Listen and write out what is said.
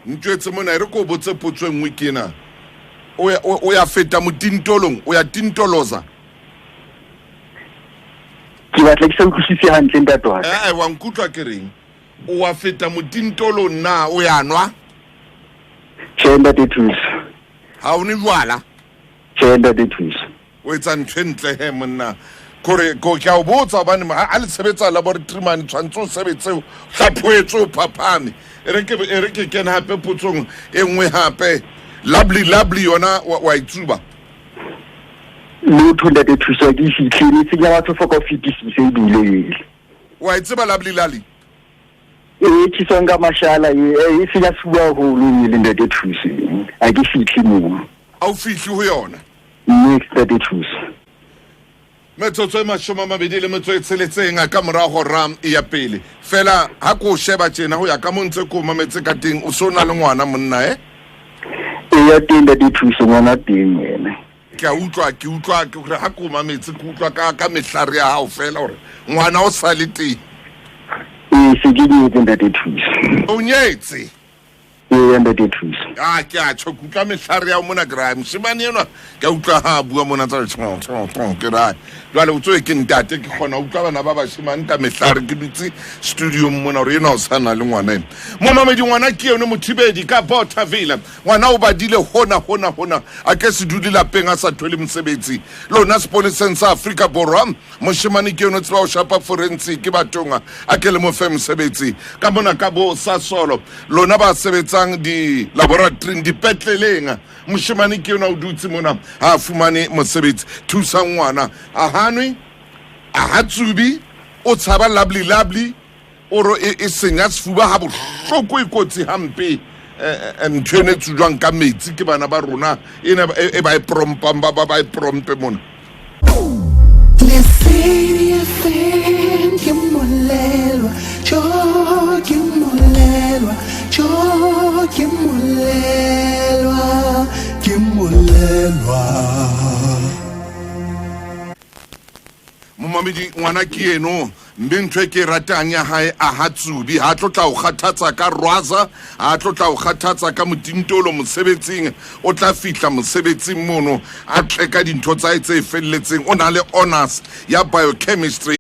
ntwetse mona re ko botse potso engwe kena o ya feta motintolong o ya tintoloza ke batla ke se utlwisise hantle ntate wa ka wa nkutlwa ke reng o wa feta motintolo na o ya nwa tjhe Ntate Thuso ha o ne jwala tjhe Ntate Thuso o etsa ntwentle he monna kore go ke a botsa bane a le sebetsa laboratory man tshwantse o sebetse hlaphoetso phapane re ke kena hape potsong engwe hape lovely yona wa itsuba lutho Ntate Thuso ke fitlhile tsenya batho for coffee se dule wa itseba lovely tsonga mashala e senya suwa ho le Ntate Thuso a ke fitlhi mo a o fitlhi ho yona Ntate Thuso metsotso e mashoma mabedi le metso e tsheletseng ka morago ram ya pele fela ha ko sheba tjena ho ya ka montse ko mametse ka teng o sona le ngwana monna ya teng Ntate Thuso ngwana teng yena ke utlwa ke gore ha ko mametse ke utlwa ka mehlare ya hao fela hore ngwana o sa le teng se ke di Ntate Thuso o nyetse Ntate Thuso ke a tshokutla mehlare ya mona gra mshimane yena ke utlwa ha bua mona tsa ke ra jwale o tsoe ke ntate ke khona utlwa bana ba bashimane ka mehlare ke dutse studio mona re yena o sana le ngwana mo mamedi ngwana ke yone mothibedi ka Bothaville ngwana o badile hona a ke se dudi lapeng a sa thole mosebetsi lona sponsoreng sa Africa Borwa moshimane ke yone tswa o shapa forensic ke batonga a ke le mo fe mosebetsi ka mona ka bo sa solo lona ba sebetsang di laboratory di petleleng moshimane ke yona o dutse mona ha fumane mosebetsi thusa ngwana a hanwe a hatsubi o tshaba lovely oro e senya sefuba ha bohloko ikotsi hampe ntwene tsujwang ka metsi ke bana ba rona e ba e prompang ba e prompe mona momamedi ngwana ke eno mme ntwe ke ratang ya hae a hatsubi ha tlotla o kgathatsa ka rwaza ha tlotla o kgathatsa ka motintolo mosebetsing o tla fihla mosebetsing mono a tleka dintho tsa tse felletseng o na le honors ya biochemistry